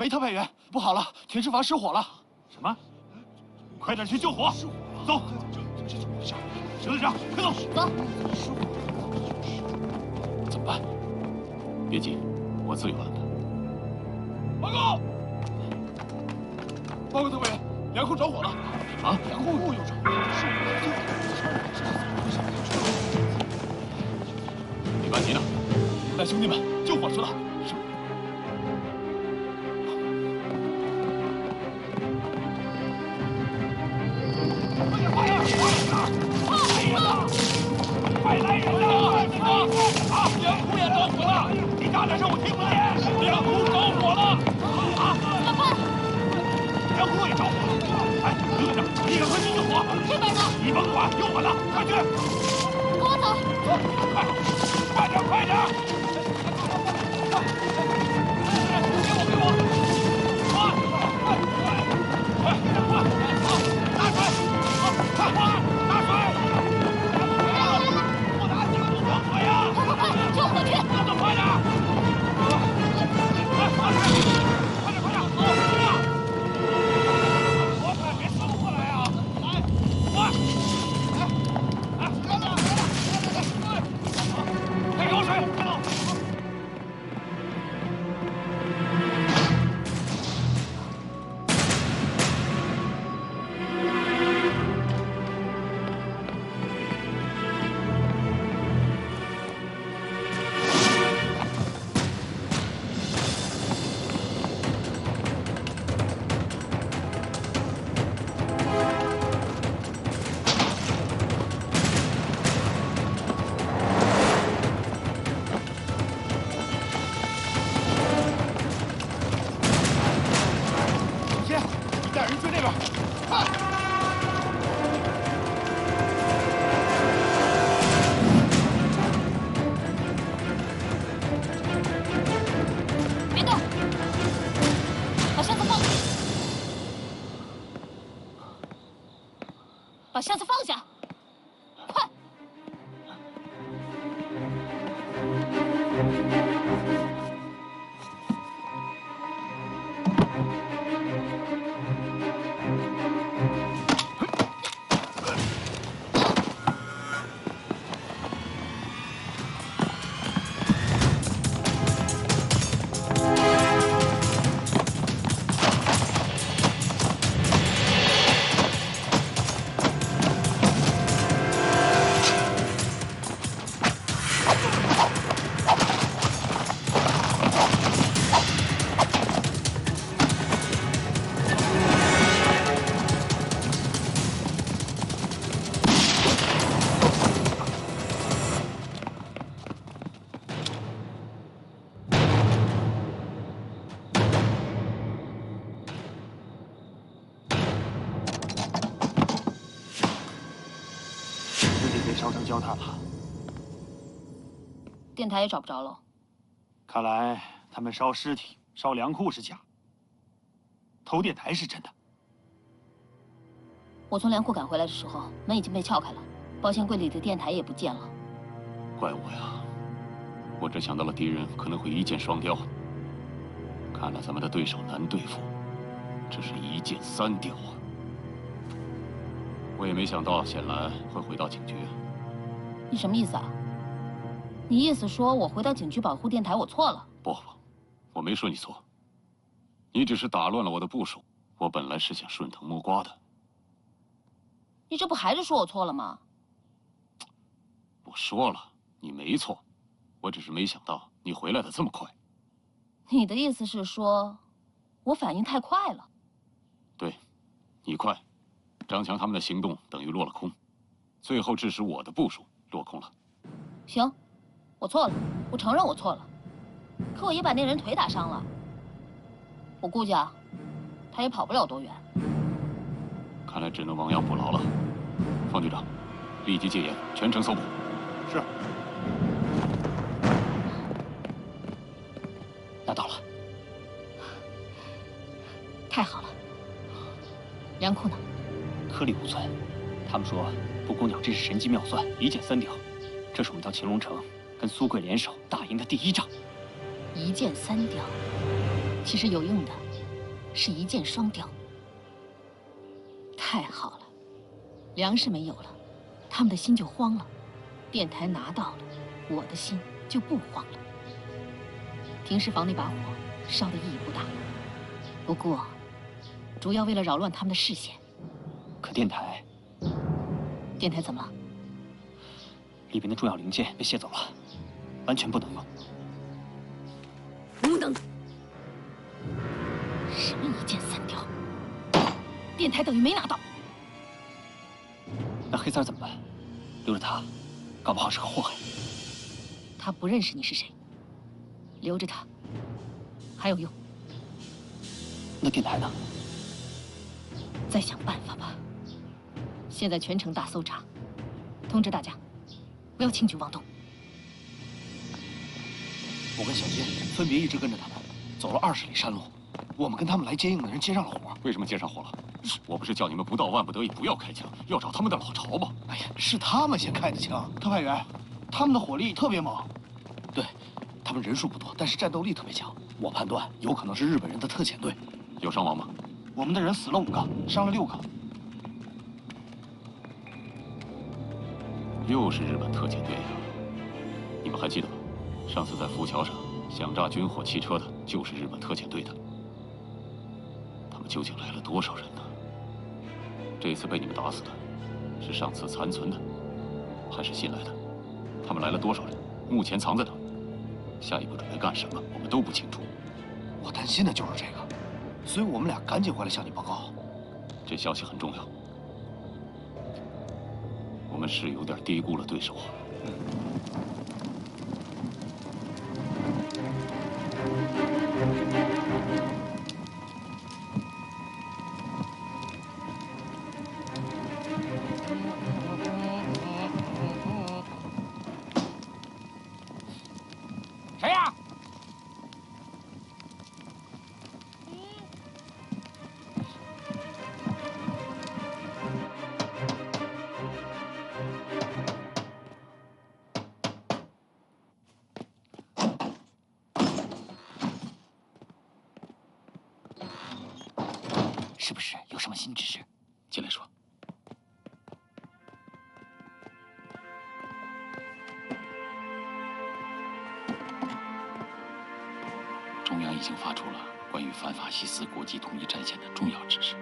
梅特派员，不好了，田氏坊失火了！什么？快点去救火！走，石队长，快走！走。怎么办？别急，我自有办法。报告！报告特派员，粮库着火了！啊！粮库又着火了！李万吉呢？带兄弟们救火去了。是。快来人呐！啊！粮库也着火了！你大点声，我听不见。粮库着火了！啊！怎么办？粮库也着火了！哎，刘队长，你赶快去救火！这边呢？你甭管，有我呢，快去！跟我走。快点，快点！给我！快！拿水！快！拿水！我拿几个桶装水呀！快，救火去！那就快点！快点！我可别死过来啊！来，快！快给我水！快走！把箱子放下，快！烧成焦炭了，电台也找不着了。看来他们烧尸体、烧粮库是假，偷电台是真的。我从粮库赶回来的时候，门已经被撬开了，保险柜里的电台也不见了。怪我呀！我只想到了敌人可能会一箭双雕。看来咱们的对手难对付，这是一箭三雕啊！我也没想到显然会回到警局。你什么意思啊？你意思说我回到警局保护电台，我错了？不，我没说你错。你只是打乱了我的部署。我本来是想顺藤摸瓜的。你这不还是说我错了吗？我说了，你没错，我只是没想到你回来的这么快。你的意思是说，我反应太快了？对，你快，张强他们的行动等于落了空，最后致使我的部署落空了。行，我错了，我承认我错了。可我也把那人腿打伤了，我估计啊，他也跑不了多远。看来只能亡羊补牢了。方局长，立即戒严，全城搜捕。是。拿到了，太好了。粮库呢？颗粒无存。他们说布谷鸟这是神机妙算，一箭三雕。这是我们到秦龙城跟苏贵联手打赢的第一仗。一箭三雕，其实有用的是一箭双雕。太好了，粮食没有了，他们的心就慌了；电台拿到了，我的心就不慌了。停尸房那把火烧的意义不大，不过主要为了扰乱他们的视线。可电台怎么了？里边的重要零件被卸走了，完全不能用。不能！什么一箭三雕？电台等于没拿到。那黑三怎么办？留着他，搞不好是个祸害。他不认识你是谁，留着他还有用。那电台呢？再想办法吧。现在全城大搜查，通知大家，不要轻举妄动。我跟小金分别一直跟着他们，走了20里山路。我们跟他们来接应的人接上了火。为什么接上火了？我不是叫你们不到万不得已不要开枪，要找他们的老巢吗？哎呀，是他们先开的枪。特派员，他们的火力特别猛。对，他们人数不多，但是战斗力特别强。我判断有可能是日本人的特遣队。有伤亡吗？我们的人死了5个，伤了6个。又是日本特遣队呀！你们还记得吗？上次在浮桥上想炸军火汽车的，就是日本特遣队的。他们究竟来了多少人呢？这次被你们打死的，是上次残存的，还是新来的？他们来了多少人？目前藏在哪？下一步准备干什么？我们都不清楚。我担心的就是这个，所以我们俩赶紧回来向你报告。这消息很重要。我们是有点低估了对手啊。谁呀？是不是有什么新指示？进来说。中央已经发出了关于反法西斯国际统一战线的重要指示。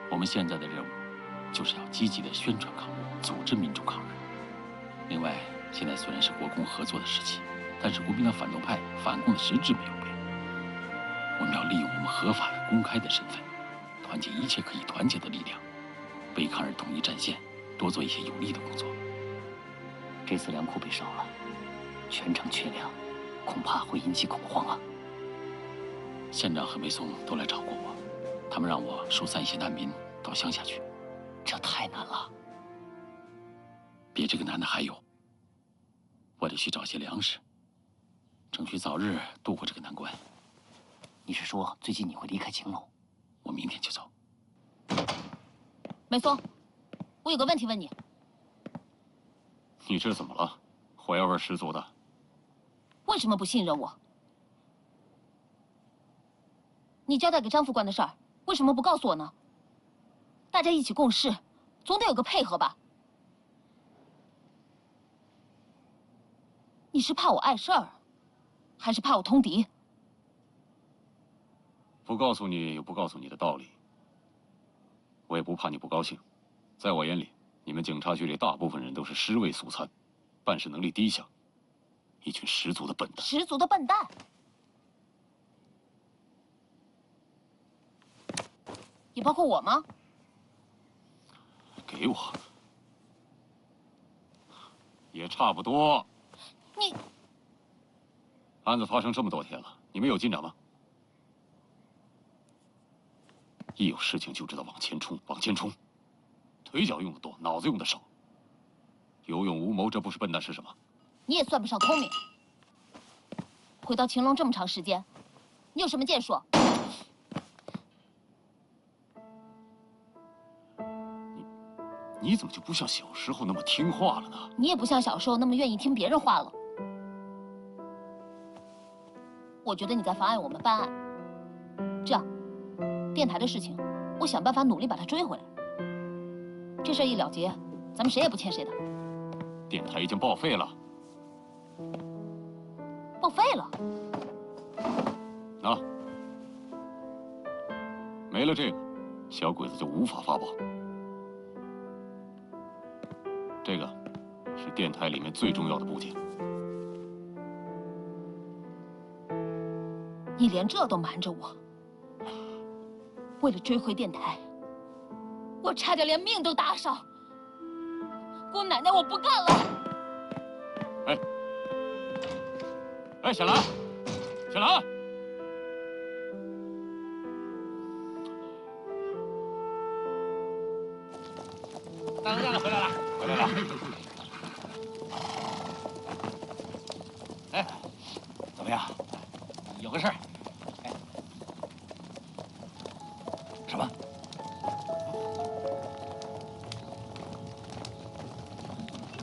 我们现在的任务，就是要积极的宣传抗日，组织民众抗日。另外，现在虽然是国共合作的时期，但是国民党反动派反共的实质没有变。我们要利用我们合法的、公开的身份，团结一切可以团结的力量，为抗日统一战线多做一些有利的工作。这次粮库被烧了，全城缺粮，恐怕会引起恐慌啊。县长和梅松都来找过我，他们让我疏散一些难民到乡下去。这太难了。比这个难的还有，我得去找些粮食，争取早日渡过这个难关。你是说最近你会离开青龙？我明天就走。梅松，我有个问题问你。你这怎么了？火药味十足的。为什么不信任我？你交代给张副官的事儿，为什么不告诉我呢？大家一起共事，总得有个配合吧？你是怕我碍事儿，还是怕我通敌？不告诉你有不告诉你的道理。我也不怕你不高兴，在我眼里，你们警察局里大部分人都是尸位素餐，办事能力低下，一群十足的笨蛋。十足的笨蛋。也包括我吗？给我，也差不多。你案子发生这么多天了，你们有进展吗？一有事情就知道往前冲，往前冲，腿脚用的多，脑子用的少，有勇无谋，这不是笨蛋是什么？你也算不上聪明。回到秦龙这么长时间，你有什么建树？你怎么就不像小时候那么听话了呢？你也不像小时候那么愿意听别人话了。我觉得你在妨碍我们办案。这样，电台的事情，我想办法努力把他追回来。这事儿一了结，咱们谁也不欠谁的。电台已经报废了。报废了？啊，没了这个，小鬼子就无法发报。这个是电台里面最重要的部件。你连这都瞒着我，为了追回电台，我差点连命都搭上。姑奶奶，我不干了！哎，小兰，小兰，大当家的回来了，回来了。哎，怎么样？有个事儿。哎，什么？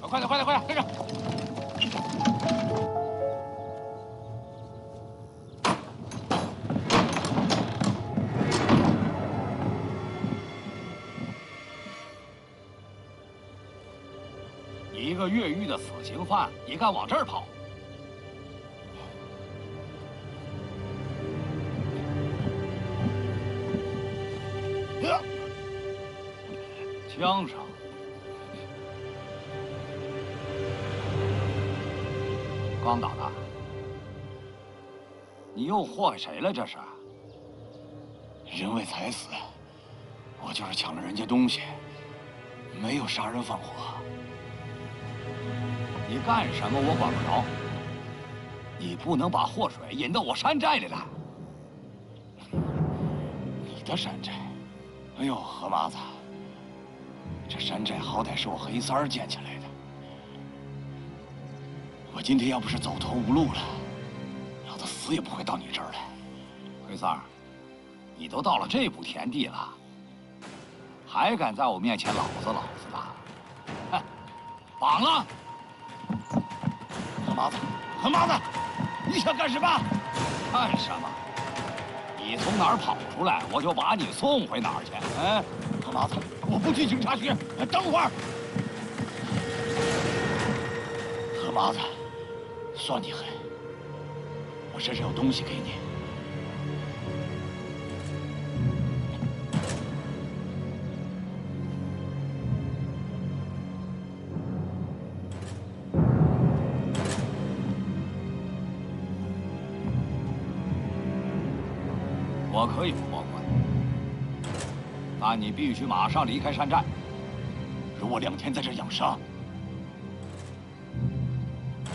快点，快点，快点，跟上！你一个越狱的死刑犯，你敢往这儿跑？枪声。刚打的。你又祸害谁了？这是？人为财死，我就是抢了人家东西，没有杀人放火。你干什么我管不着，你不能把祸水引到我山寨里来。你的山寨？哎呦，何麻子，这山寨好歹是我黑三儿建起来的。我今天要不是走投无路了，老子死也不会到你这儿来。黑三儿，你都到了这步田地了，还敢在我面前老子的？哼，绑了！何麻子，何麻子，你想干什么？干什么？你从哪儿跑出来，我就把你送回哪儿去。哎，何麻子，我不去警察局。等会儿，何麻子，算你狠，我身上有东西给你。我可以不报官，但你必须马上离开山寨。容我2天在这养伤，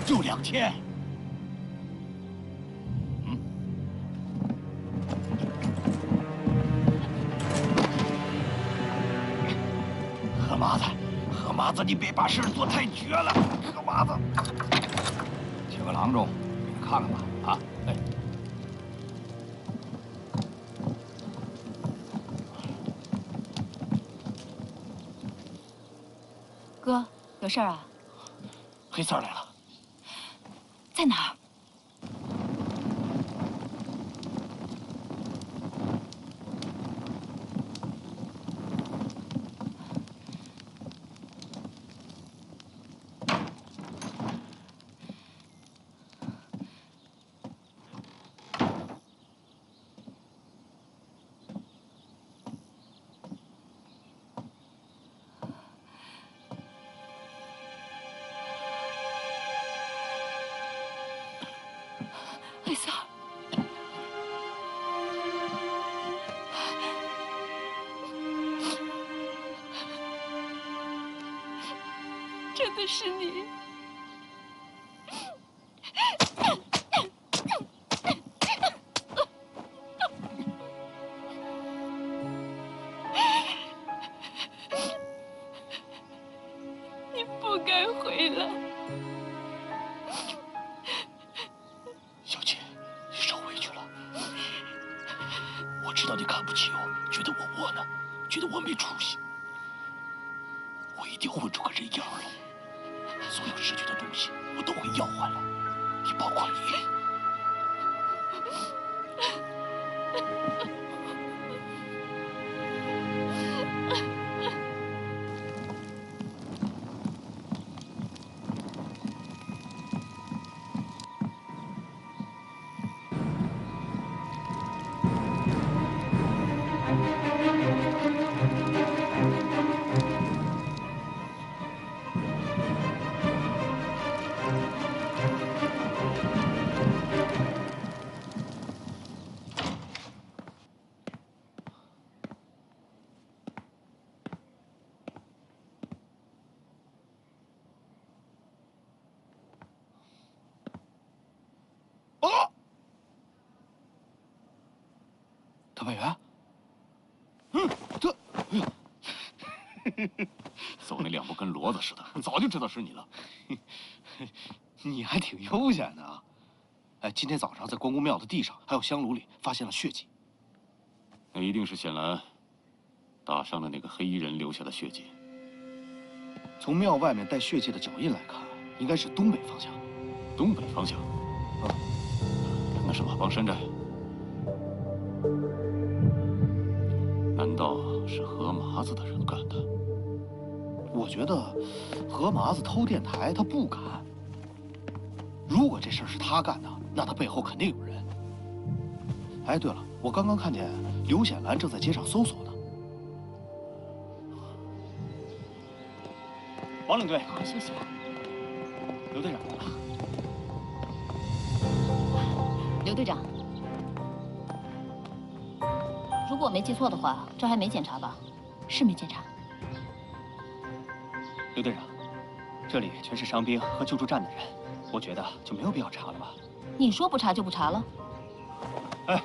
就2天。何麻子，何麻子，你别把事做太绝了。何麻子，请个郎中给他看看吧。啊，哎。哥，有事儿啊？黑三儿来了，在哪儿？黑三儿，真的是你！你不该回来。小姐，你受委屈了。我知道你看不起我，觉得我窝囊，觉得我没出息。我一定混出个人样来，所有失去的东西我都会要回来，也包括你。特派员。这，哎呀，走那2步跟骡子似的，早就知道是你了。你还挺悠闲的啊。哎，今天早上在关公庙的地上还有香炉里发现了血迹，那一定是显兰打伤的那个黑衣人留下的血迹。从庙外面带血迹的脚印来看，应该是东北方向。东北方向。那是马帮山寨。难道是何麻子的人干的？我觉得何麻子偷电台他不敢。如果这事儿是他干的，那他背后肯定有人。哎，对了，我刚刚看见刘显兰正在街上搜索呢。王领队，好好休息吧。刘队长，刘队长，如果我没记错的话，这还没检查吧？是没检查。刘队长，这里全是伤兵和救助站的人，我觉得就没有必要查了吧？你说不查就不查了？哎，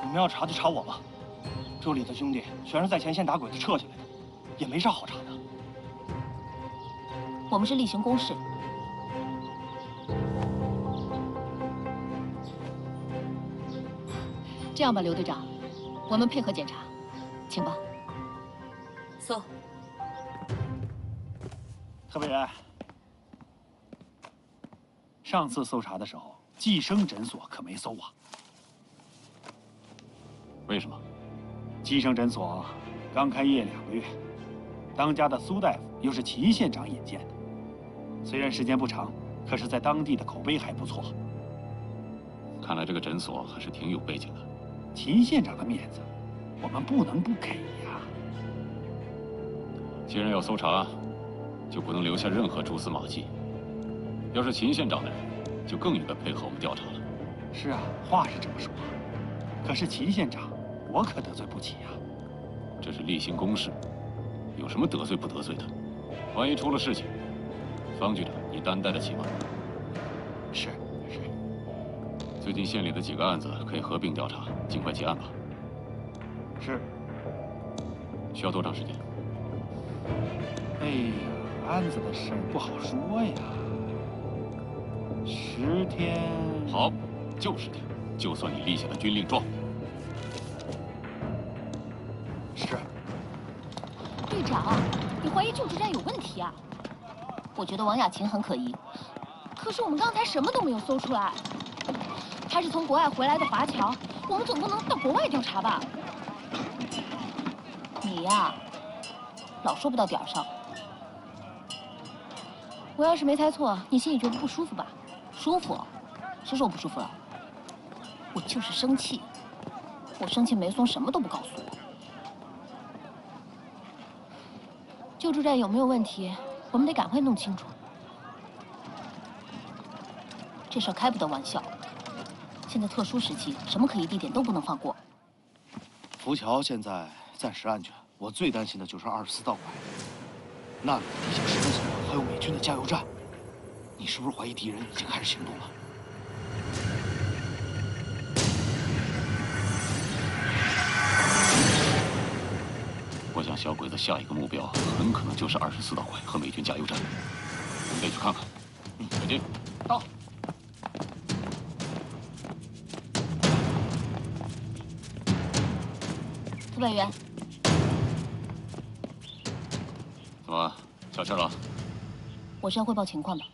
你们要查就查我吧，这里的兄弟全是在前线打鬼子撤下来的，也没啥好查的。我们是例行公事。这样吧，刘队长，我们配合检查，请吧。搜。特派员，上次搜查的时候，计生诊所可没搜啊。为什么？计生诊所刚开业2个月，当家的苏大夫又是祁县长引荐的，虽然时间不长，可是在当地的口碑还不错。看来这个诊所还是挺有背景的。祁县长的面子，我们不能不给呀。既然要搜查，就不能留下任何蛛丝马迹。要是秦县长的人，就更应该配合我们调查了。是啊，话是这么说，可是祁县长，我可得罪不起呀。这是例行公事，有什么得罪不得罪的？万一出了事情，方局长你担待得起吗？是。最近县里的几个案子可以合并调查，尽快结案吧。是。需要多长时间？哎呀，案子的事儿不好说呀。10天。好，就10天，就算你立下的军令状。是。队长，你怀疑救助站有问题啊？我觉得王雅琴很可疑，可是我们刚才什么都没有搜出来。他是从国外回来的华侨，我们总不能到国外调查吧？你呀，老说不到点儿上。我要是没猜错，你心里觉得不舒服吧？舒服？谁说我不舒服了？我就是生气。我生气，梅松什么都不告诉我。救助站有没有问题，我们得赶快弄清楚。这事儿开不得玩笑。现在特殊时期，什么可疑地点都不能放过。浮桥现在暂时安全，我最担心的就是24道拐，那里的地下十字所还有美军的加油站，你是不是怀疑敌人已经开始行动了？我想小鬼子下一个目标很可能就是24道拐和美军加油站，我们得去看看。小金，到。特派员，怎么消气了？我是要汇报情况的。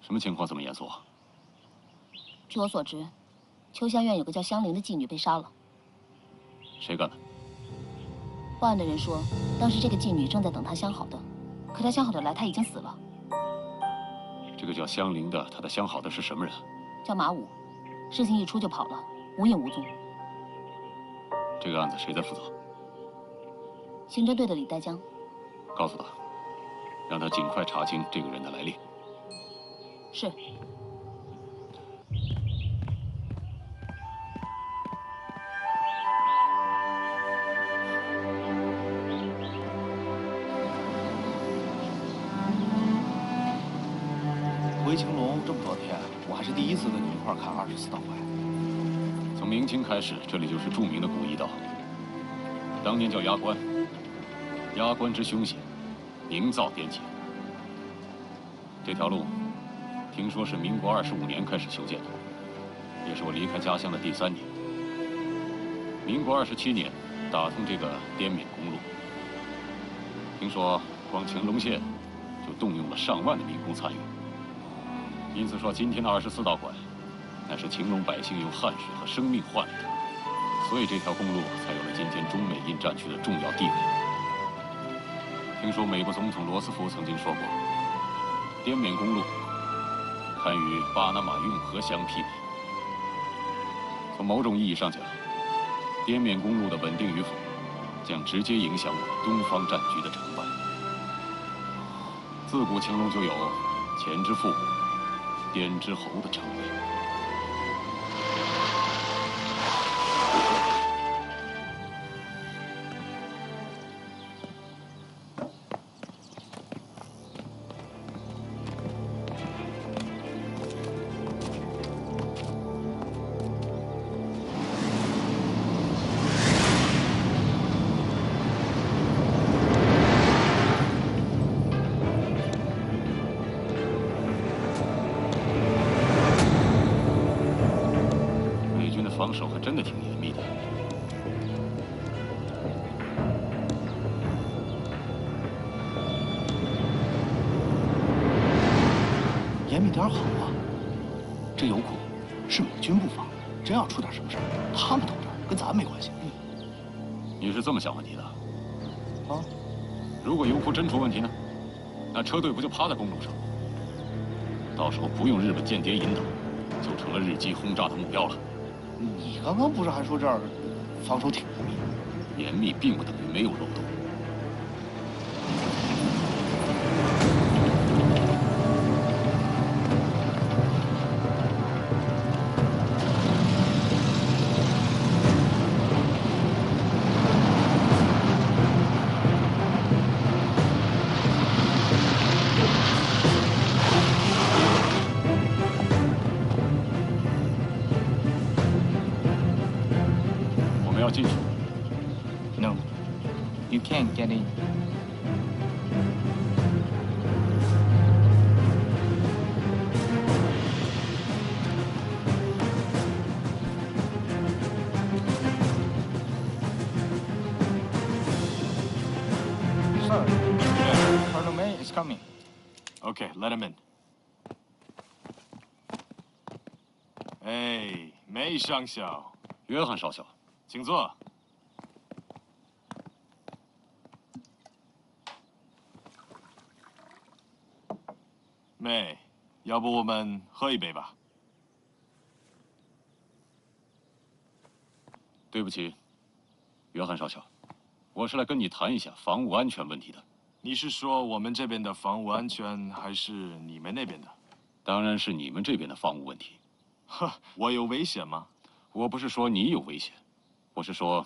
什么情况这么严肃啊？据我所知，秋香院有个叫香菱的妓女被杀了。谁干的？报案的人说，当时这个妓女正在等她相好的，可她相好的来，她已经死了。这个叫香菱的，她的相好的是什么人？叫马武，事情一出就跑了，无影无踪。这个案子谁在负责？刑侦队的李代江。告诉他，让他尽快查清这个人的来历。是。回青龙这么多天，我还是第一次跟你一块看24道拐。从明清开始，这里就是著名的古驿道，当年叫压关。压关之凶险，名噪颠起。这条路，听说是民国25年开始修建的，也是我离开家乡的第3年。民国27年，打通这个滇缅公路。听说光乾隆县就动用了上万的民工参与。因此说，今天的24道馆，那是秦陇百姓用汗水和生命换来的，所以这条公路才有了今天中美印战区的重要地位。听说美国总统罗斯福曾经说过，滇缅公路堪与巴拿马运河相媲美。从某种意义上讲，滇缅公路的稳定与否，将直接影响我们东方战局的成败。自古乾隆就有前之父母，滇之侯的称谓。防守还真的挺严密的。严密点好啊！这油库是美军布防，真要出点什么事儿，他们头这儿跟咱没关系。你是这么想问题的？啊？如果油库真出问题呢？那车队不就趴在公路上？到时候不用日本间谍引导，就成了日机轰炸的目标了。你刚刚不是还说这儿防守挺严密？严密并不等于没有漏洞。要进去 No, you can't get in. Sir, Colonel May is coming. Okay, let him in. 哎，梅上校，约翰少校，请坐。梅，要不我们喝一杯吧？对不起，约翰少校，我是来跟你谈一下房屋安全问题的。你是说我们这边的房屋安全，还是你们那边的？当然是你们这边的房屋问题。呵，我有危险吗？我不是说你有危险，我是说，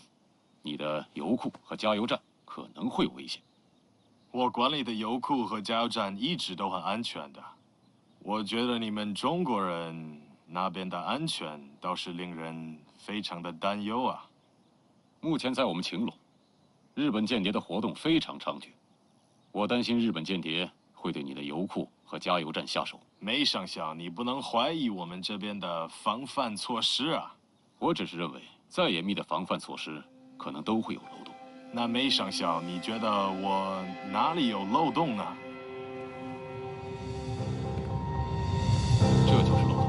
你的油库和加油站可能会有危险。我管理的油库和加油站一直都很安全的。我觉得你们中国人那边的安全倒是令人非常的担忧啊。目前在我们晴陇，日本间谍的活动非常猖獗，我担心日本间谍会对你的油库和加油站下手。梅上校，你不能怀疑我们这边的防范措施啊。我只是认为，再严密的防范措施，可能都会有漏洞。那梅上校，你觉得我哪里有漏洞呢？这就是漏洞。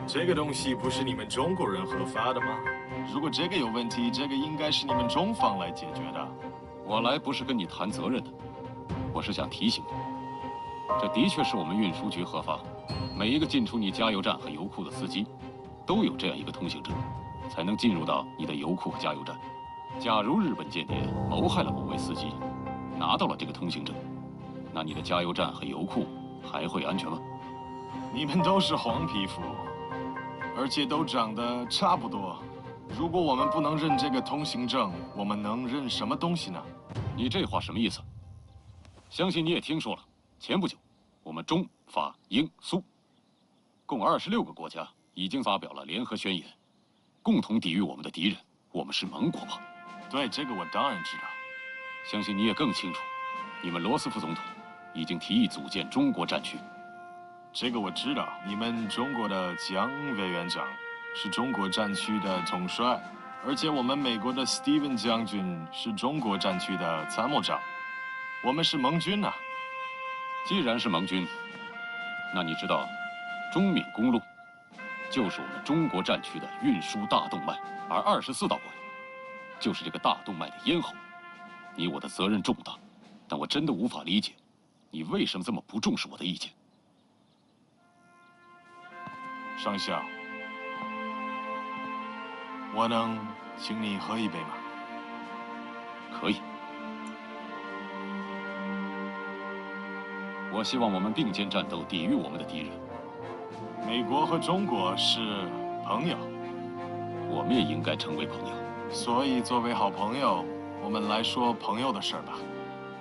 这个东西不是你们中国人核发的吗？如果这个有问题，这个应该是你们中方来解决的。我来不是跟你谈责任的，我是想提醒你，这的确是我们运输局核发，每一个进出你加油站和油库的司机，都有这样一个通行证，才能进入到你的油库和加油站。假如日本间谍谋害了某位司机，拿到了这个通行证，那你的加油站和油库还会安全吗？你们都是黄皮肤，而且都长得差不多。如果我们不能认这个通行证，我们能认什么东西呢？你这话什么意思？相信你也听说了，前不久，我们中法、英、苏，共26个国家已经发表了联合宣言，共同抵御我们的敌人。我们是盟国吧？对，这个我当然知道。相信你也更清楚，你们罗斯福总统已经提议组建中国战区。这个我知道。你们中国的蒋委员长是中国战区的统帅，而且我们美国的 Steven 将军是中国战区的参谋长。我们是盟军啊。既然是盟军，那你知道，中缅公路就是我们中国战区的运输大动脉，而24道关就是这个大动脉的咽喉。你我的责任重大，但我真的无法理解，你为什么这么不重视我的意见？上校，我能请你喝一杯吗？可以。我希望我们并肩战斗，抵御我们的敌人。美国和中国是朋友，我们也应该成为朋友。所以作为好朋友，我们来说朋友的事儿吧。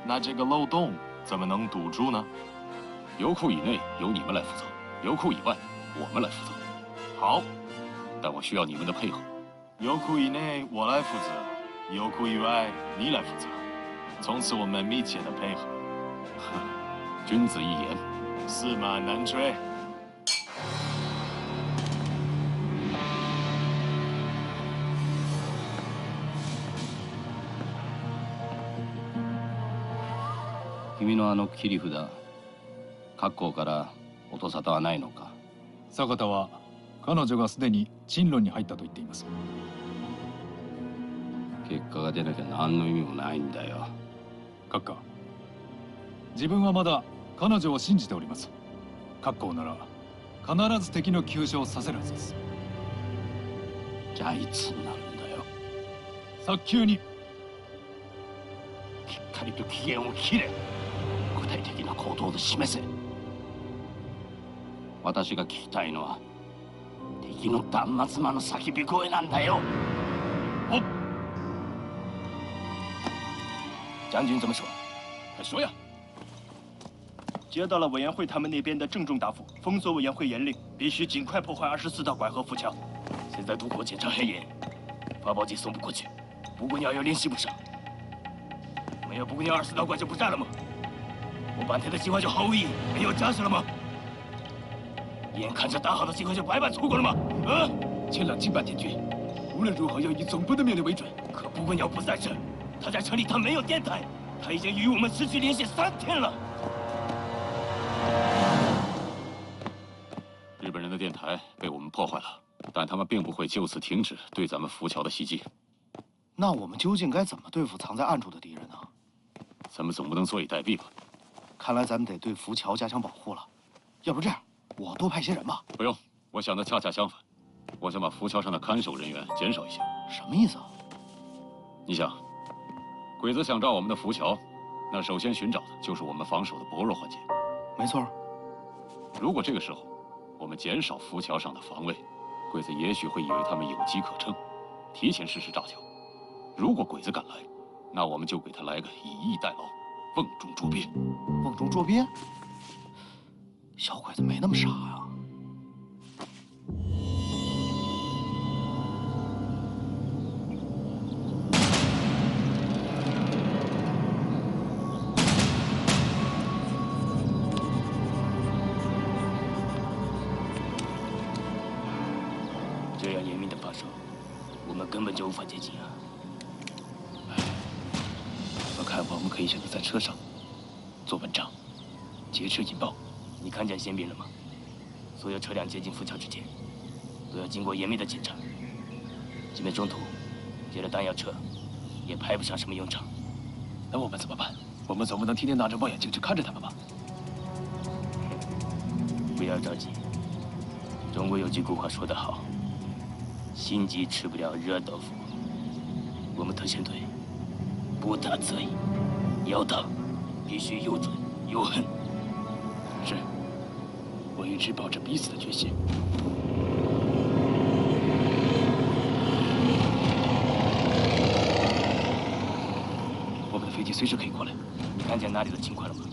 那这个漏洞怎么能堵住呢？油库以内由你们来负责，油库以外我们来负责。好，但我需要你们的配合。油库以内我来负责，油库以外你来负责。从此我们密切的配合。君子一言，驷马难追。君のあの切り札、各校から音沙汰はないのか。坂田は彼女がすでに陳論に入ったと言っています。結果が出なきゃ何の意味もないんだよ。閣下、自分はまだ彼女を信じております。各校なら必ず敵の急所をさせるはずです。じゃあいつになるんだよ。早急に。きっかりと期限を切れ。具体的な行動で示せ。私が聞きたいのは敵の断末魔の叫び声なんだよ。お。将军怎么说？快说呀！接到了委员会他们那边的郑重答复，封锁委员会严令，必须尽快破坏24道拐和浮桥。现在渡口检查很严，发报机送不过去，不过鸟又联系不上。没有不过鸟24道拐就不战了吗？我半天的计划就毫无意义，没有价值了吗？眼看着大好的机会就白白错过了吗？请冷静半天，君。无论如何要以总部的命令为准。可不过鸟不在这，他在城里，他没有电台，他已经与我们失去联系3天了。日本人的电台被我们破坏了，但他们并不会就此停止对咱们浮桥的袭击。那我们究竟该怎么对付藏在暗处的敌人呢？咱们总不能坐以待毙吧？看来咱们得对浮桥加强保护了。要不这样，我多派些人吧。不用，我想的恰恰相反，我想把浮桥上的看守人员减少一些。什么意思啊？你想，鬼子想炸我们的浮桥，那首先寻找的就是我们防守的薄弱环节。没错。如果这个时候我们减少浮桥上的防卫，鬼子也许会以为他们有机可乘，提前实施炸桥。如果鬼子敢来，那我们就给他来个以逸待劳，瓮中捉鳖。瓮中捉鳖？小鬼子没那么傻呀。这样严密的防守，我们根本就无法接近啊！我看我们可以选择在车上做文章，劫车引爆。你看见宪兵了吗？所有车辆接近浮桥之前，都要经过严密的检查。即便中途接了弹药车，也派不上什么用场。那我们怎么办？我们总不能天天拿着望远镜去看着他们吧？不要着急，中国有句古话说得好。心急吃不了热豆腐。我们特遣队不打则已，要打必须有准有狠。是，我一直抱着逼死的决心。我们的飞机随时可以过来。你看见那里的情况了吗？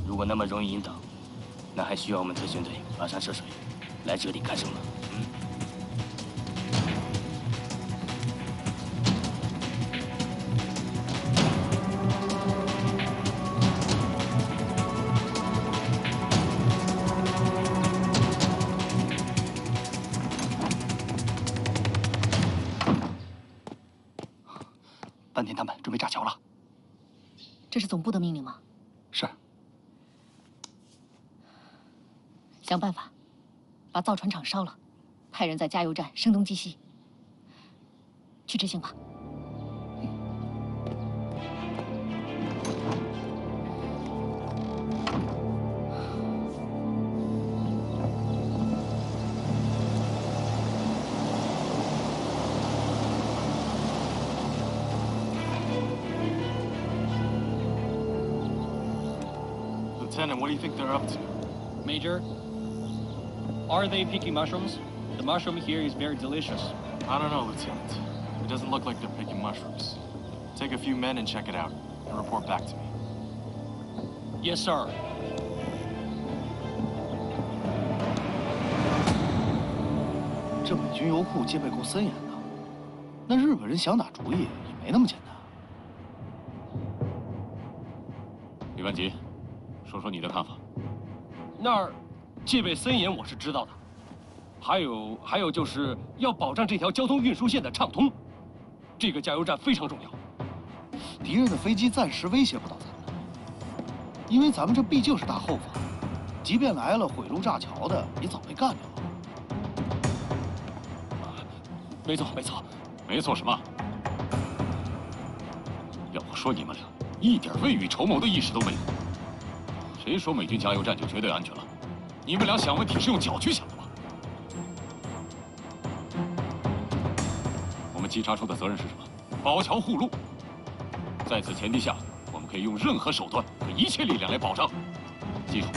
如果那么容易引导，那还需要我们特遣队跋山涉水来这里干什么？半天他们准备炸桥了。这是总部的命令吗？是。想办法把造船厂烧了，派人在加油站声东击西。去执行吧。Lieutenant, what do you think they're up to? Major, are they picking mushrooms? The mushroom here is very delicious. I don't know, Lieutenant. It doesn't look like they're picking mushrooms. Take a few men and check it out, and report back to me. Yes, sir. 这美军油库戒备够森严的，那日本人想打主意也没那么简单。李万吉，说说你的看法。那儿戒备森严，我是知道的。还有就是要保障这条交通运输线的畅通，这个加油站非常重要。敌人的飞机暂时威胁不到咱们，因为咱们这毕竟是大后方，即便来了毁路炸桥的，也早被干掉了。没错，没错，没错什么？要我说，你们俩一点未雨绸缪的意识都没有。谁说美军加油站就绝对安全了？你们俩想问题是用脚去想的吗？我们稽查处的责任是什么？保桥护路。在此前提下，我们可以用任何手段和一切力量来保障。记住，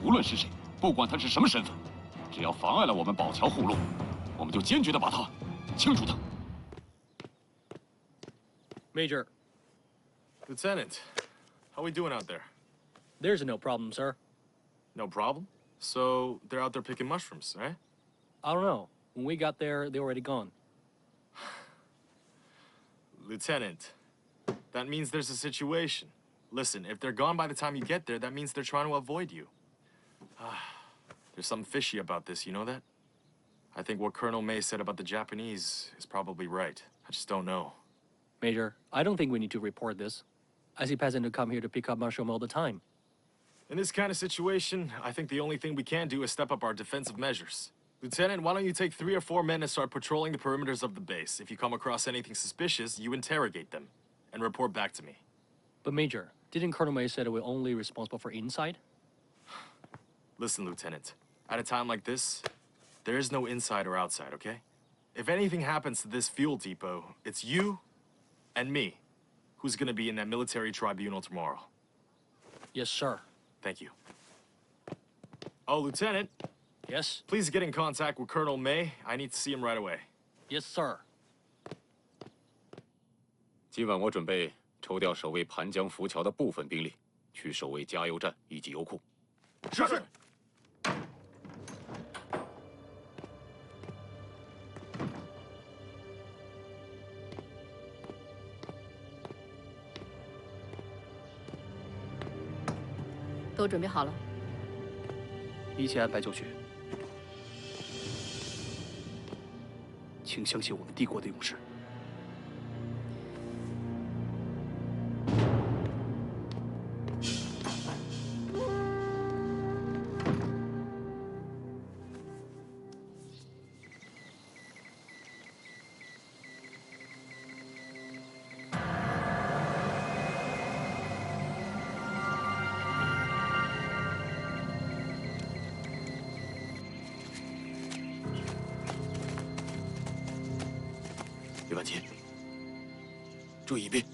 无论是谁，不管他是什么身份，只要妨碍了我们保桥护路，我们就坚决地把他清除他。Major. Lieutenant, how we doing out there? There's no problem, sir. No problem? So they're out there picking mushrooms, right? I don't know. When we got there, they were already gone. Lieutenant, that means there's a situation. Listen, if they're gone by the time you get there, that means they're trying to avoid you. There's something fishy about this, you know that? I think what Colonel May said about the Japanese is probably right. I just don't know. Major, I don't think we need to report this. I see peasants who come here to pick up mushroom all the time. In this kind of situation, I think the only thing we can do is step up our defensive measures. Lieutenant, why don't you take 3 or 4 men and start patrolling the perimeters of the base? If you come across anything suspicious, you interrogate them and report back to me. But Major, didn't Colonel May say that we're only responsible for inside? Listen, Lieutenant, at a time like this, there is no inside or outside, okay? If anything happens to this fuel depot, it's you and me who's gonna be in that military tribunal tomorrow. Yes, sir. Thank you. Oh, Lieutenant. Yes? Please get in contact with Colonel May. I need to see him right away. Yes, sir. 今晚我准备抽调守卫盘江浮桥的部分兵力，去守卫加油站以及油库。是。都准备好了。一切安排就绪，请相信我们帝国的勇士。李万吉，注意一边。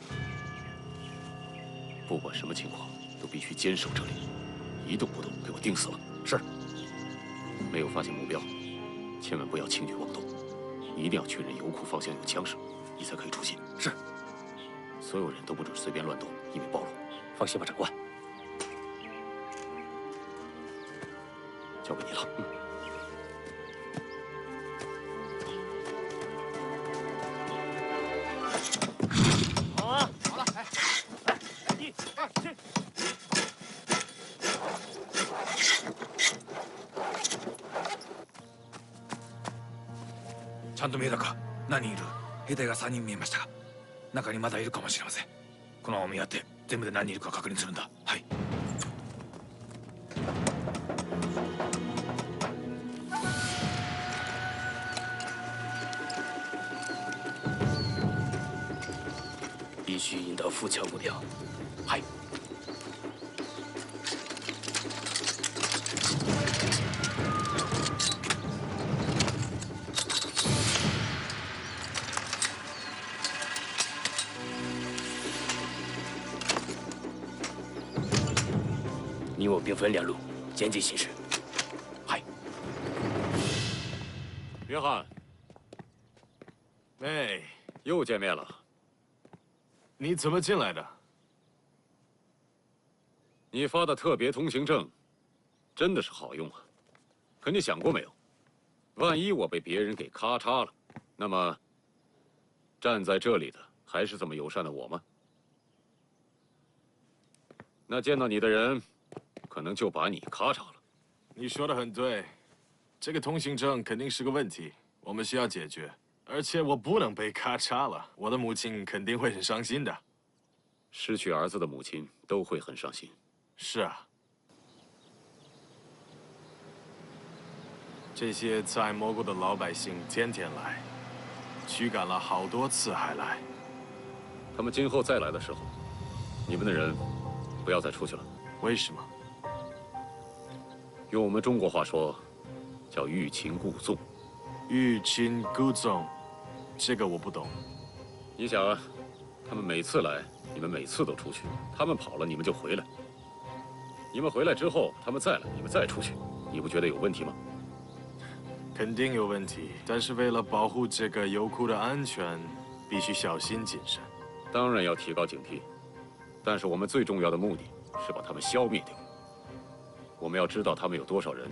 不管什么情况，都必须坚守这里，一动不动，给我盯死了。是。没有发现目标，千万不要轻举妄动，一定要确认油库方向有枪声，你才可以出现。是。所有人都不准随便乱动，以免暴露。放心吧，长官。交给你了。好啊，好了，来，1、2、3。 ちゃんと見えたか？何人いる？兵隊が3人見えましたが、中にまだいるかもしれません。このまま見合って全部で何人いるか確認するんだ。はい。必须引导富强目标。はい。你我兵分2路，监禁形势。嗨。约翰，哎，又见面了。你怎么进来的？你发的特别通行证，真的是好用啊。可你想过没有，万一我被别人给咔嚓了，那么站在这里的还是这么友善的我吗？那见到你的人。 可能就把你咔嚓了。你说的很对，这个通行证肯定是个问题，我们需要解决。而且我不能被咔嚓了，我的母亲肯定会很伤心的。失去儿子的母亲都会很伤心。是啊。这些采蘑菇的老百姓天天来，驱赶了好多次还来。他们今后再来的时候，你们的人不要再出去了。为什么？ 用我们中国话说，叫欲擒故纵。欲擒故纵，这个我不懂。你想啊，他们每次来，你们每次都出去；他们跑了，你们就回来。你们回来之后，他们再来，你们再出去，你不觉得有问题吗？肯定有问题，但是为了保护这个油库的安全，必须小心谨慎。当然要提高警惕，但是我们最重要的目的是把他们消灭掉。 我们要知道他们有多少人，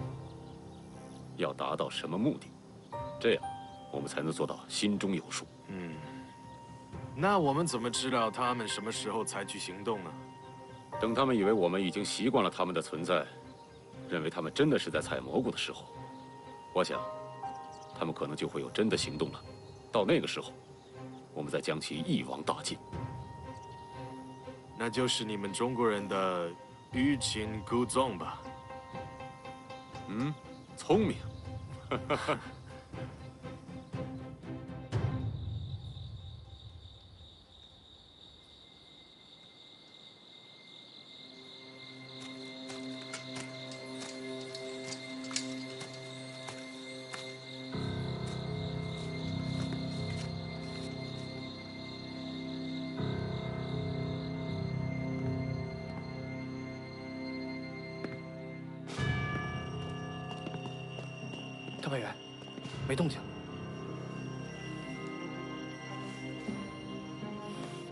要达到什么目的，这样我们才能做到心中有数。那我们怎么知道他们什么时候采取行动呢？等他们以为我们已经习惯了他们的存在，认为他们真的是在采蘑菇的时候，我想，他们可能就会有真的行动了。到那个时候，我们再将其一网打尽。那就是你们中国人的欲擒故纵吧？ 聪明。特派员，没动静。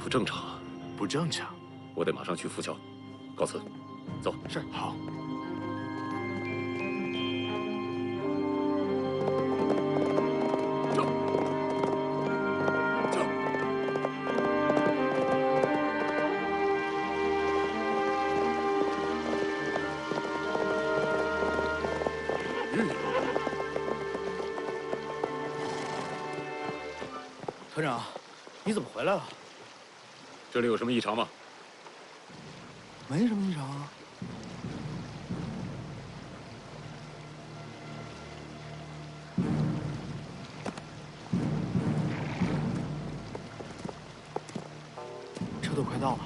不正常啊！不正常，我得马上去富桥。告辞，走。是，好。走，走。团长，你怎么回来了？这里有什么异常吗？没什么异常啊。车都快到了。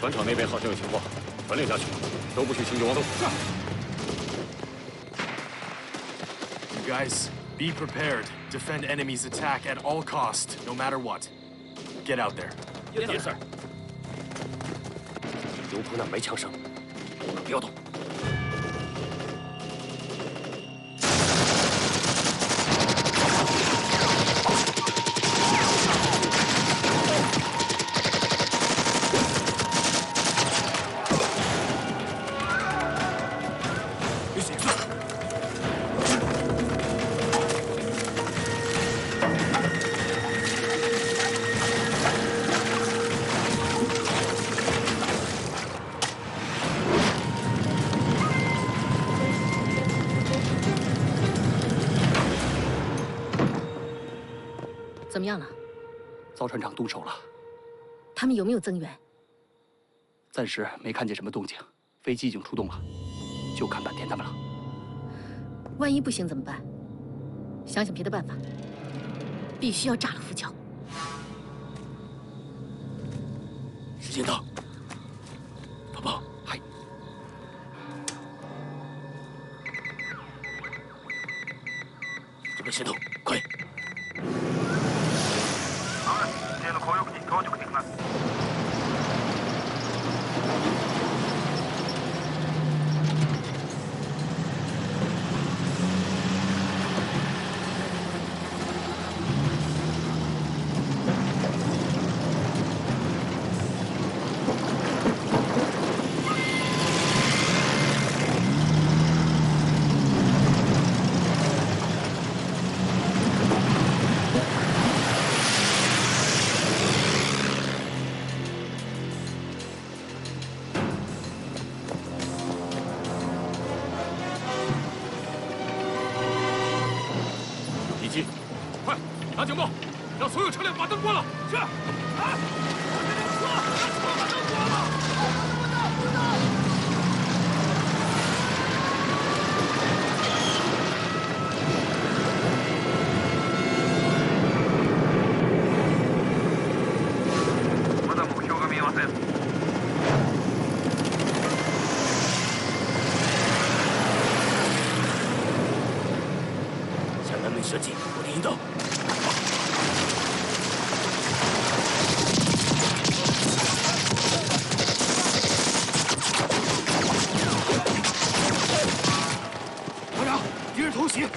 船厂那边好像有情况，传令下去，都不许轻举妄动。You guys, be prepared. Defend enemy's attack at all cost, no matter what. Get out there. Yes, sir. 油库那儿没枪声，我们不要动。 怎么样了？造船厂动手了，他们有没有增援？暂时没看见什么动静，飞机已经出动了，就看坂田他们了。万一不行怎么办？想想别的办法，必须要炸了浮桥。时间到，宝宝，嗨，准备行动，快！ 指定の航域に到着できます。 敌机，快打警报，让所有车辆把灯关了。是。啊！我这辆车，让车把灯关了。知道。 まだ目標が見えません。向南门射击，我的引导。团长，敌人偷袭！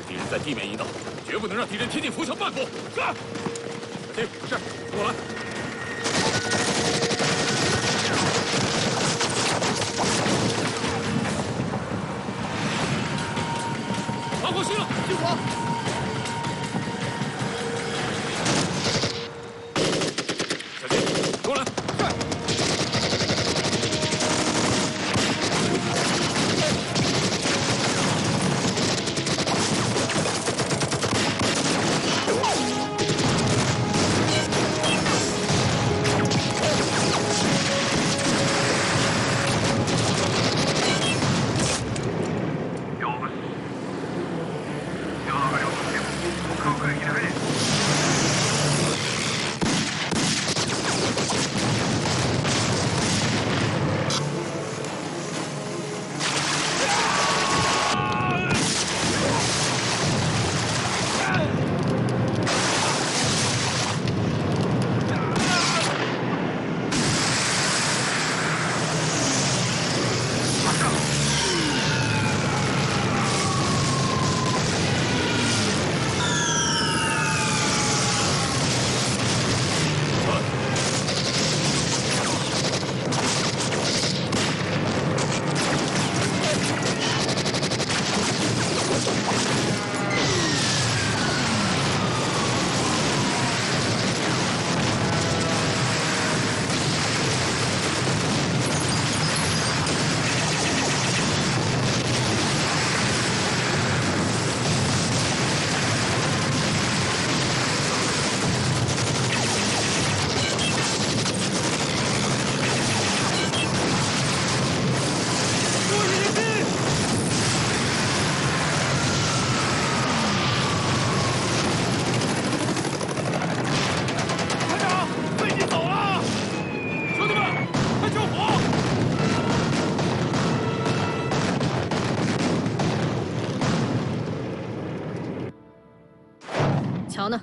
敌人在地面引导，绝不能让敌人贴近浮桥半步。是。小心，是，过来。 防火熄了，熄火。小心，过来。是。桥呢？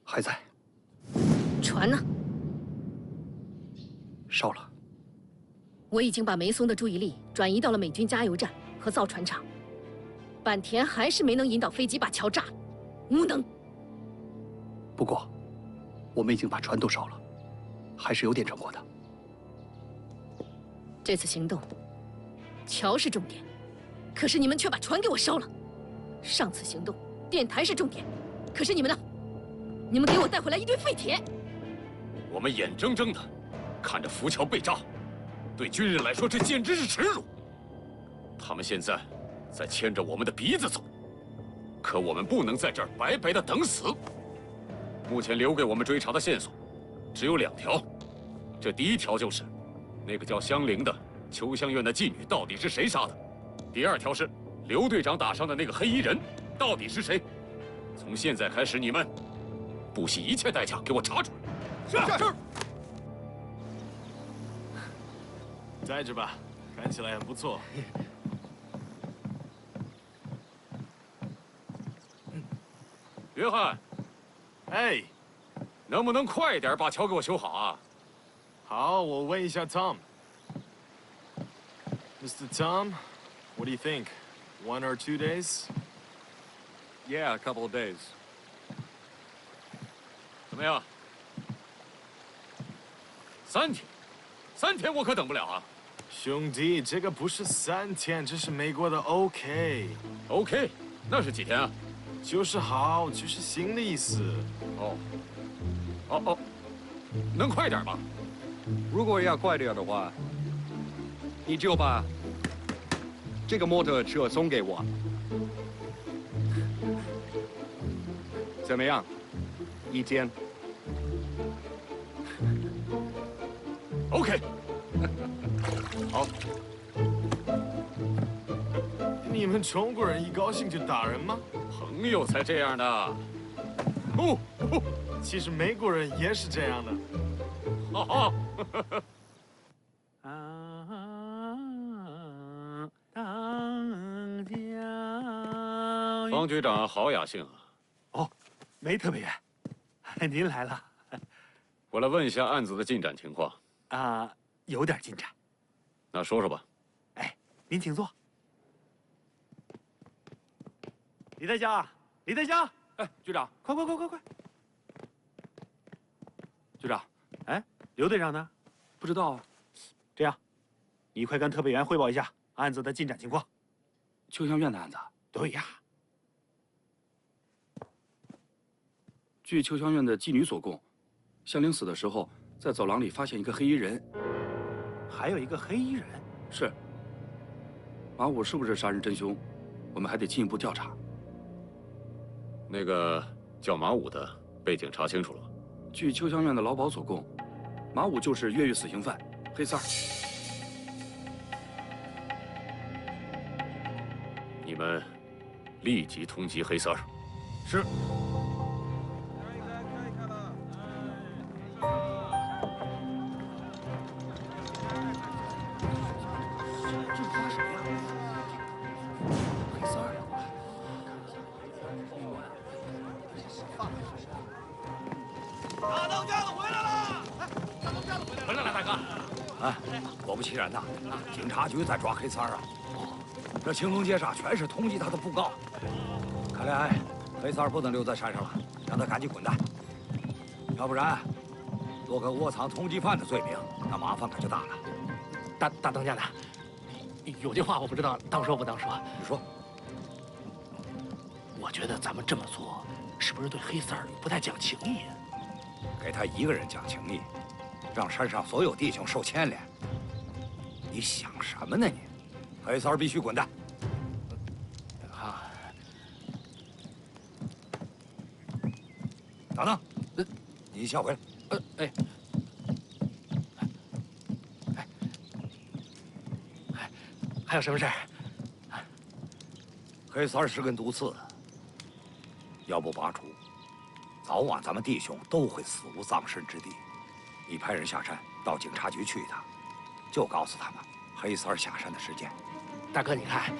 还在。船呢？烧了。我已经把梅松的注意力转移到了美军加油站和造船厂。坂田还是没能引导飞机把桥炸了，无能。不过，我们已经把船都烧了，还是有点成果的。这次行动，桥是重点，可是你们却把船给我烧了。上次行动，电台是重点，可是你们呢？你们给我带回来一堆废铁。我们眼睁睁的看着浮桥被炸，对军人来说这简直是耻辱。他们现在在牵着我们的鼻子走，可我们不能在这儿白白的等死。目前留给我们追查的线索只有2条，这第一条就是那个叫香菱的秋香院的妓女到底是谁杀的？第2条是刘队长打伤的那个黑衣人到底是谁？从现在开始，你们不惜一切代价给我查出来。是。在这吧，看起来很不错。约翰，哎，能不能快一点把桥给我修好啊？好，我问一下 Tom。Mr. Tom, what do you think? 1 or 2 days? Yeah, a couple of days. 怎么样？3天，3天我可等不了啊！兄弟，这个不是3天，这是美国的 OK。OK， 那是几天啊？就是好，就是行的意思。哦，能快点吗？如果要快点的话，你就把这个摩托车送给我，怎么样？1天。OK。好。你们中国人一高兴就打人吗？朋友才这样的。其实美国人也是这样的。好。方局长好雅兴啊！哦，没特别远。您来了。我来问一下案子的进展情况。有点进展。那说说吧。哎，您请坐。李代香，李代香，哎，局长，快！局长，哎，刘队长呢？不知道啊。这样，你快跟特派员汇报一下案子的进展情况。秋香院的案子？对呀。据秋香院的妓女所供，香菱死的时候，在走廊里发现一个黑衣人。还有一个黑衣人？是。马武是不是杀人真凶？我们还得进一步调查。那个叫马武的被警查清楚了。据秋香院的老鸨所供，马武就是越狱死刑犯黑三儿。你们立即通缉黑三儿。是。果不其然呐，警察局在抓黑三儿啊！这青龙街上全是通缉他的布告，看来黑三儿不能留在山上了，让他赶紧滚蛋，要不然落个窝藏通缉犯的罪名，那麻烦可就大了。大当家的，有句话我不知道当说不当说。你说。我觉得咱们这么做，是不是对黑三儿不太讲情义？给他一个人讲情义，让山上所有弟兄受牵连。你想什么呢你？黑三儿必须滚蛋！啊！等等，你先回来。还有什么事儿？黑三儿是根毒刺，要不拔除，早晚咱们弟兄都会死无葬身之地。你派人下山到警察局去一趟，就告诉他们黑三儿下山的时间。大哥，你看，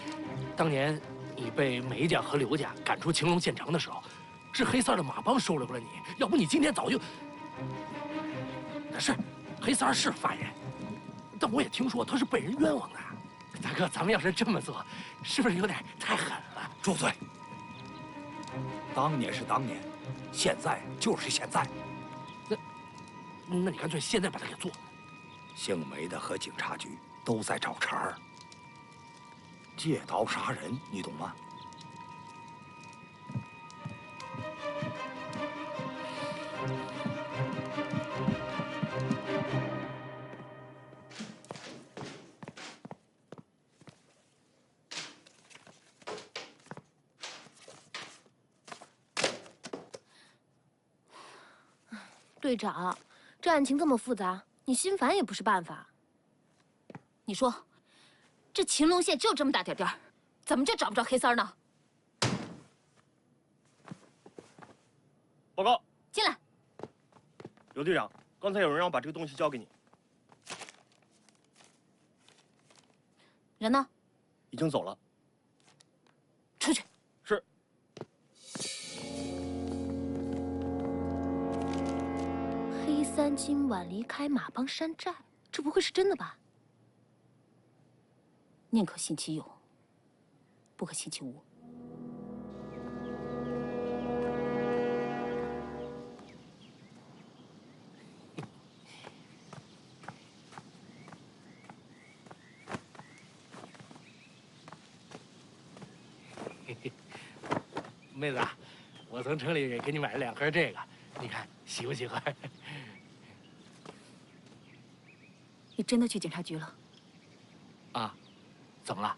当年你被梅家和刘家赶出青龙县城的时候，是黑三儿的马帮收留了你，要不你今天早就……是，黑三儿是犯人，但我也听说他是被人冤枉的。大哥，咱们要是这么做，是不是有点太狠了？住嘴！当年是当年，现在就是现在。那你干脆现在把他给做了。姓梅的和警察局都在找茬儿，借刀杀人，你懂吗？队长，这案情这么复杂，你心烦也不是办法。你说，这秦龙县就这么大点地儿，怎么就找不着黑三呢？报告，进来。刘队长，刚才有人让我把这个东西交给你。人呢？已经走了。出去。是。黑三今晚离开马帮山寨，这不会是真的吧？宁可信其有，不可信其无。妹子，我从城里给你买了2盒这个，你看喜不喜欢？你真的去警察局了？啊，怎么了？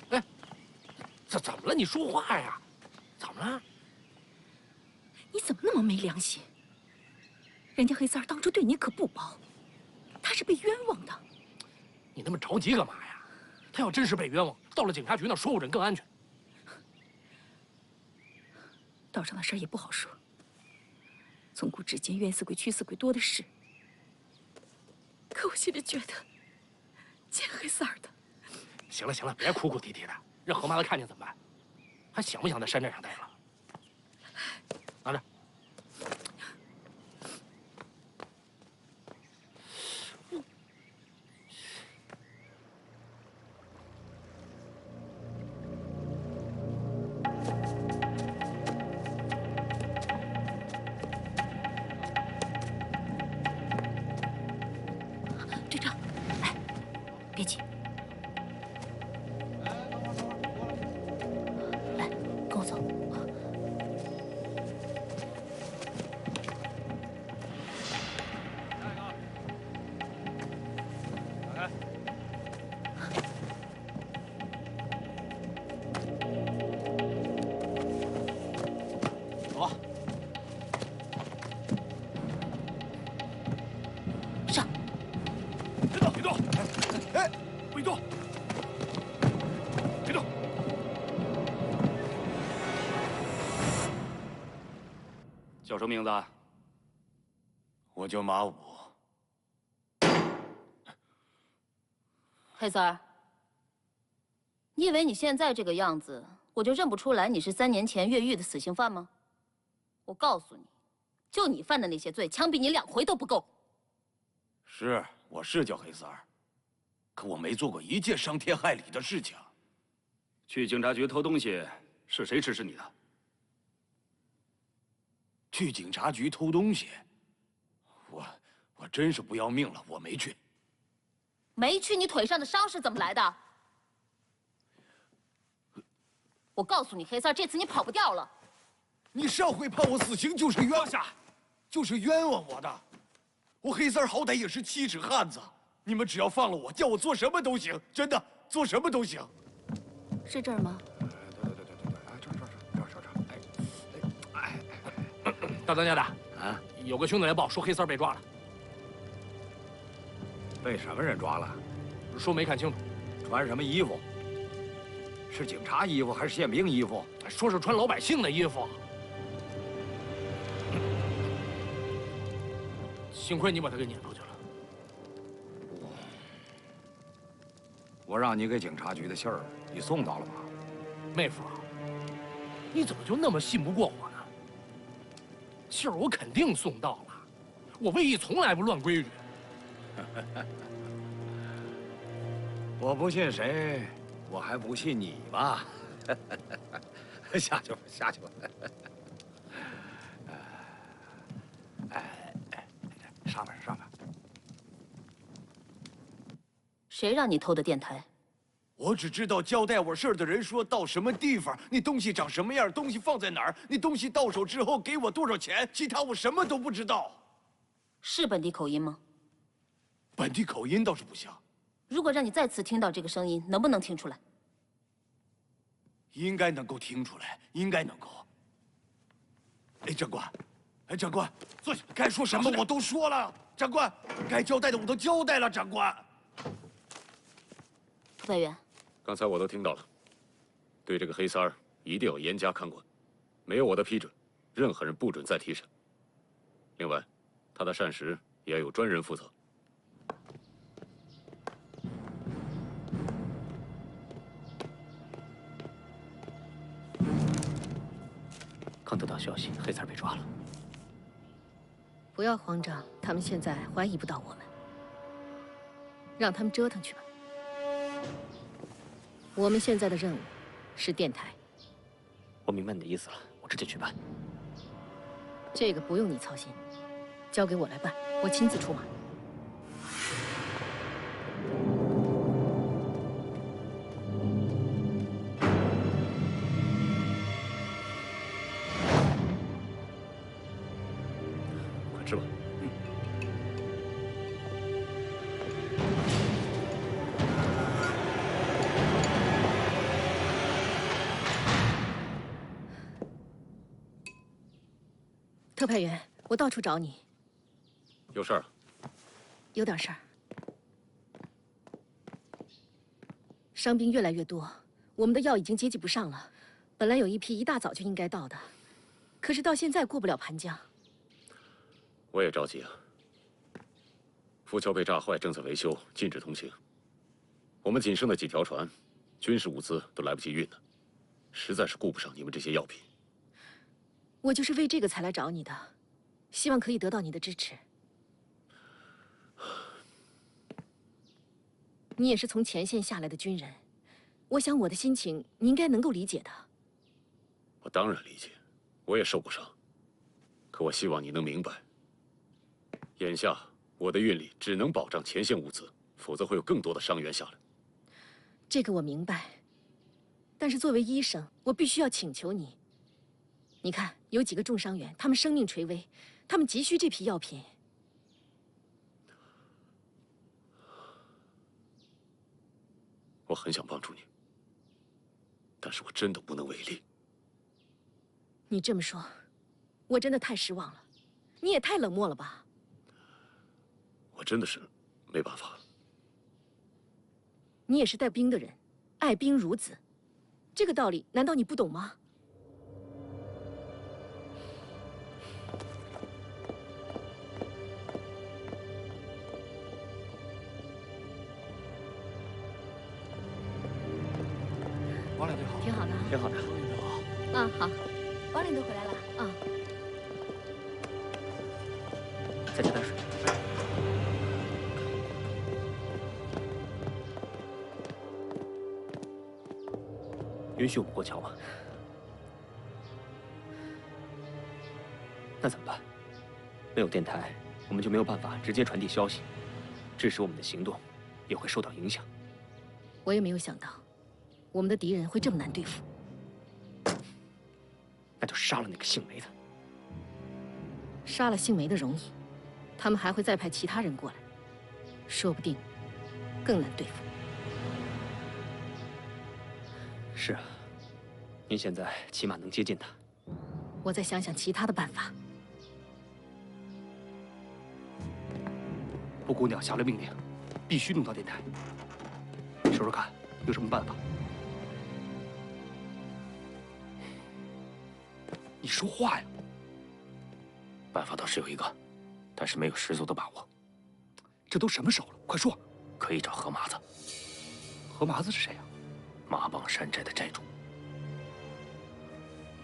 哎，怎么了？你说话呀！怎么了？你怎么那么没良心？人家黑三儿当初对你可不薄，他是被冤枉的。你那么着急干嘛呀？他要真是被冤枉，到了警察局那说不准更安全。道上的事儿也不好说。从古至今，冤死鬼、屈死鬼多的是。可我心里觉得，见黑三儿的。行了行了，别哭哭啼啼的，让何妈妈看见怎么办？还想不想在山寨上待了？拿着。队长，哎，别急，来，跟我走。走。上。别动！别动！哎，不许动！别动！叫什么名字？我叫马武。黑三儿，你以为你现在这个样子，我就认不出来你是3年前越狱的死刑犯吗？我告诉你，就你犯的那些罪，枪毙你2回都不够。是，我是叫黑三儿，可我没做过一件伤天害理的事情。去警察局偷东西，是谁指使你的？去警察局偷东西，我真是不要命了，我没去。没去，你腿上的伤是怎么来的？我告诉你，黑三儿，这次你跑不掉了。你上回判我死刑就是就是冤枉我的。我黑三儿好歹也是7尺汉子，你们只要放了我，叫我做什么都行，真的做什么都行。是这儿吗？大当家的啊，有个兄弟来报说黑三儿被抓了。被什么人抓了？说没看清楚，穿什么衣服？是警察衣服还是宪兵衣服？说是穿老百姓的衣服。幸亏你把他给撵出去了。我让你给警察局的信儿，你送到了吗？妹夫，你怎么就那么信不过我呢？信儿我肯定送到了，我卫毅从来不乱规矩。我不信谁，我还不信你吧？下去吧，下去吧。上来，上来。谁让你偷的电台？我只知道交代我事儿的人说到什么地方，那东西长什么样，东西放在哪儿，那东西到手之后给我多少钱，其他我什么都不知道。是本地口音吗？本地口音倒是不像。如果让你再次听到这个声音，能不能听出来？应该能够听出来，应该能够。哎，长官，哎，长官，坐下。该说什么我都说了，长官，该交代的我都交代了，长官。特派员，刚才我都听到了，对这个黑三儿一定要严加看管，没有我的批准，任何人不准再提审。另外，他的膳食也要有专人负责。刚得到消息，黑三儿被抓了。不要慌张，他们现在怀疑不到我们，让他们折腾去吧。我们现在的任务是电台。我明白你的意思了，我直接去办。这个不用你操心，交给我来办，我亲自出马。快吃吧。特派员，我到处找你，有事儿？有点事儿。伤兵越来越多，我们的药已经接济不上了。本来有一批一大早就应该到的，可是到现在过不了盘江。我也着急啊。浮桥被炸坏，正在维修，禁止通行。我们仅剩的几条船，军事物资都来不及运呢，实在是顾不上你们这些药品。我就是为这个才来找你的，希望可以得到你的支持。你也是从前线下来的军人，我想我的心情你应该能够理解的。我当然理解，我也受过伤，可我希望你能明白，眼下我的运力只能保障前线物资，否则会有更多的伤员下来。这个我明白，但是作为医生，我必须要请求你。你看，有几个重伤员，他们生命垂危，他们急需这批药品。我很想帮助你，但是我真的无能为力。你这么说，我真的太失望了。你也太冷漠了吧？我真的是没办法。你也是带兵的人，爱兵如子，这个道理难道你不懂吗？王领队好，挺好的，挺好的。啊，好，王领队回来了啊。再加点水。允许我们过桥吗？那怎么办？没有电台，我们就没有办法直接传递消息，致使我们的行动也会受到影响。我也没有想到，我们的敌人会这么难对付。那就杀了那个姓梅的。杀了姓梅的容易，他们还会再派其他人过来，说不定更难对付。是啊，您现在起码能接近他。我再想想其他的办法。布谷鸟下了命令，必须弄到电台。你说说看，有什么办法？你说话呀！办法倒是有一个，但是没有十足的把握。这都什么时候了？快说！可以找何麻子。何麻子是谁呀？马帮山寨的寨主。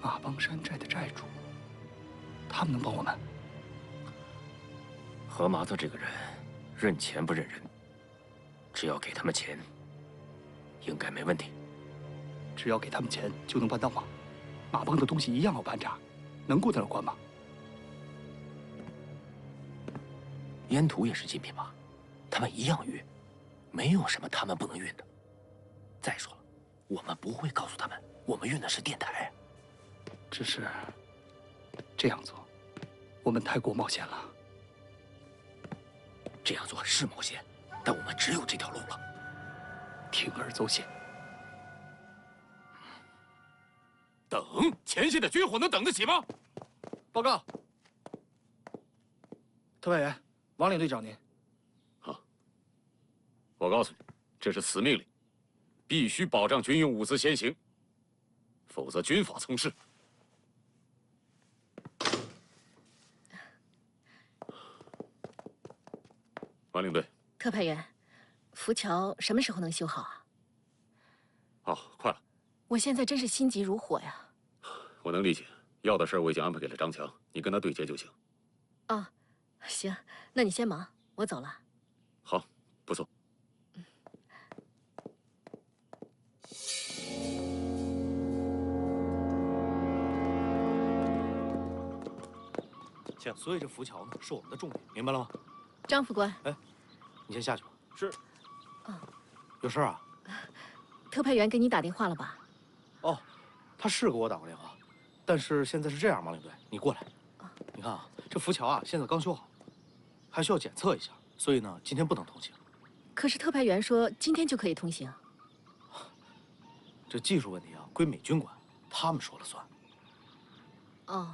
马帮山寨的寨主，他们能帮我们？何麻子这个人认钱不认人，只要给他们钱，应该没问题。只要给他们钱就能办到吗？马帮的东西一样要盘查，能过得了关吗？烟土也是禁品吧？他们一样运，没有什么他们不能运的。再说了，我们不会告诉他们我们运的是电台。只是这样做，我们太过冒险了。这样做是冒险，但我们只有这条路了，铤而走险。等前线的军火能等得起吗？报告，特派员王领队找您。好，我告诉你，这是死命令，必须保障军用物资先行，否则军法从事。王领队，特派员，浮桥什么时候能修好啊？哦，快了。我现在真是心急如火呀！我能理解，要的事我已经安排给了张强，你跟他对接就行。哦，行，那你先忙，我走了。好，不错。行，所以这浮桥呢是我们的重点，明白了吗？张副官，哎，你先下去吧。是。有事啊？特派员给你打电话了吧？哦，他是给我打过电话，但是现在是这样，王领队，你过来。你看啊，这浮桥啊，现在刚修好，还需要检测一下，所以呢，今天不能通行。可是特派员说今天就可以通行。这技术问题啊，归美军管，他们说了算。哦，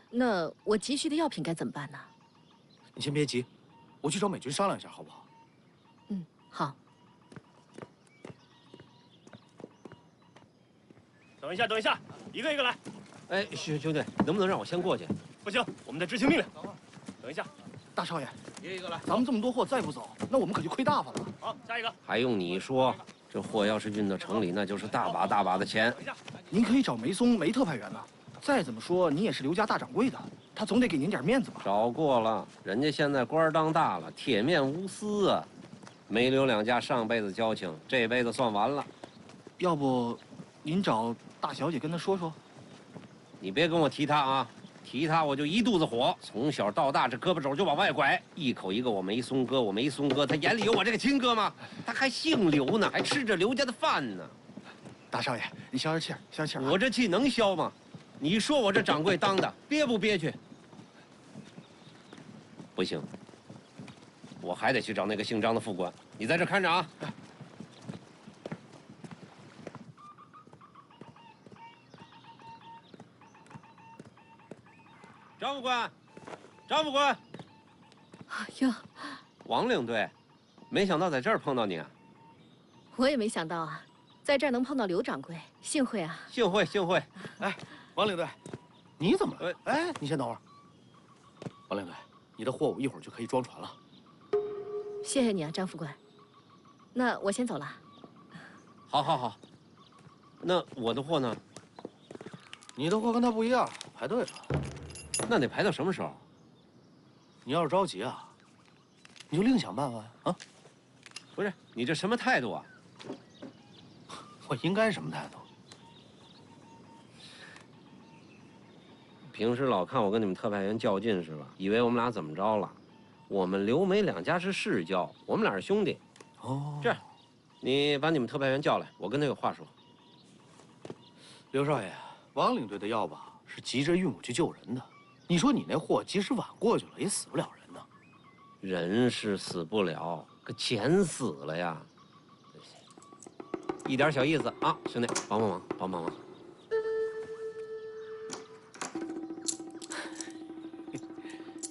那我急需的药品该怎么办呢？你先别急，我去找美军商量一下，好不好？嗯，好。等一下，等一下，一个一个来。哎，兄弟，能不能让我先过去？不行，我们在执行命令。等一下，大少爷，一个一个来。咱们这么多货再不走，那我们可就亏大发了。好，下一个。还用你说？这货要是运到城里，那就是大把大把的钱。您可以找梅松梅特派员呢。再怎么说，你也是刘家大掌柜的，他总得给您点面子吧？找过了，人家现在官当大了，铁面无私啊。梅刘两家上辈子交情，这辈子算完了。要不，您找大小姐跟他说说。你别跟我提他啊，提他我就一肚子火。从小到大，这胳膊肘就往外拐，一口一个我梅松哥，我梅松哥。他眼里有我这个亲哥吗？他还姓刘呢，还吃着刘家的饭呢。大少爷，你消消气儿，消消气儿。我这气能消吗？你说我这掌柜当的憋不憋屈？不行，我还得去找那个姓张的副官。你在这看着啊。张副官，张副官。哟，王领队，没想到在这儿碰到你啊。我也没想到啊，在这儿能碰到刘掌柜，幸会啊。幸会，幸会。哎，王领队，你怎么了？哎，你先等会儿。王领队，你的货物一会儿就可以装船了。谢谢你啊，张副官。那我先走了。好，好，好。那我的货呢？你的货跟他不一样，排队了。那得排到什么时候？你要是着急啊，你就另想办法呀！啊，不是，你这什么态度啊？我应该什么态度？平时老看我跟你们特派员较劲是吧？以为我们俩怎么着了？我们刘梅两家是世交，我们俩是兄弟。哦，这样，你把你们特派员叫来，我跟他有话说。刘少爷，王领队的要吧是急着运武去救人的。你说你那货即使晚过去了，也死不了人呢。人是死不了，可钱死了呀。一点小意思啊，兄弟，帮帮忙，帮帮忙。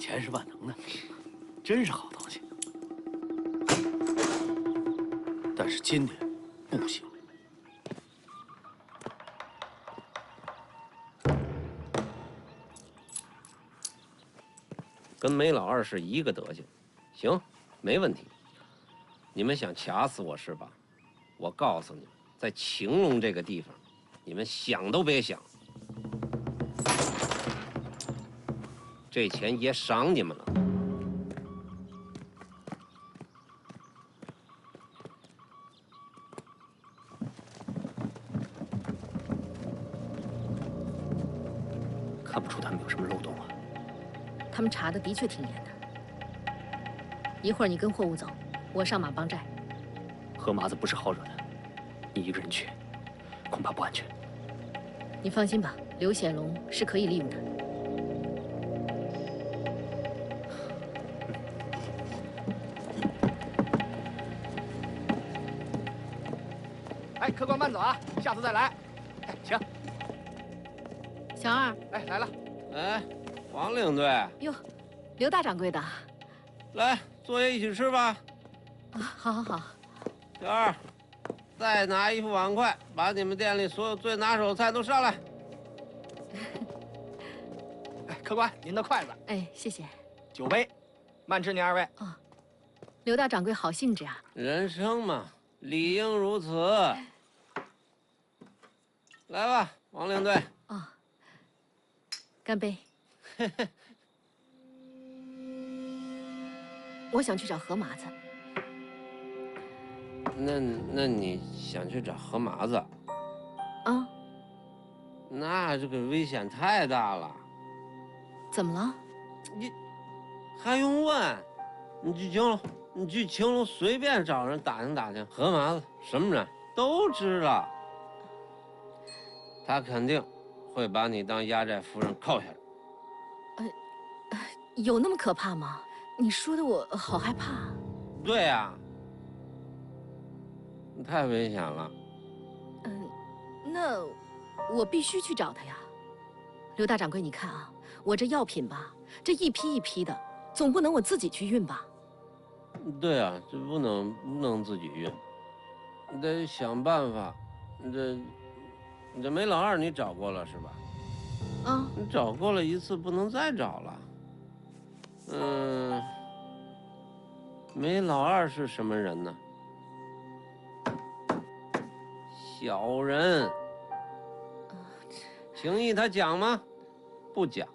钱是万能的，真是好东西。但是今天不行。跟梅老二是一个德行，行，没问题。你们想卡死我是吧？我告诉你们，在晴隆这个地方，你们想都别想。这钱也赏你们了。看不出他们有什么漏洞啊。他们查的的确挺严的。一会儿你跟货物走，我上马帮寨。何麻子不是好惹的，你一个人去，恐怕不安全。你放心吧，刘显龙是可以利用的。哎，客官慢走啊，下次再来。哎，请。小二，哎，来了。哎，王领队。哟，刘大掌柜的。来，坐下一起吃吧。啊，好好好。小二，再拿一副碗筷，把你们店里所有最拿手的菜都上来。哎，客官，您的筷子。哎，谢谢。酒杯，慢吃，您二位。哦，刘大掌柜好兴致啊。人生嘛，理应如此。来吧，王领队。哦，干杯。我想去找何麻子。那你想去找何麻子？啊？那这个危险太大了。怎么了？你还用问？你去青楼随便找人打听打听，何麻子什么人都知道。他肯定会把你当压寨夫人扣下来。有那么可怕吗？你说的我好害怕。对呀，太危险了。那我必须去找他呀。刘大掌柜，你看啊，我这药品吧，这一批一批的，总不能我自己去运吧？对啊，这不能自己运，你得想办法。你这梅老二你找过了是吧？啊，你找过了一次，不能再找了。梅老二是什么人呢？小人。情谊他讲吗？不讲。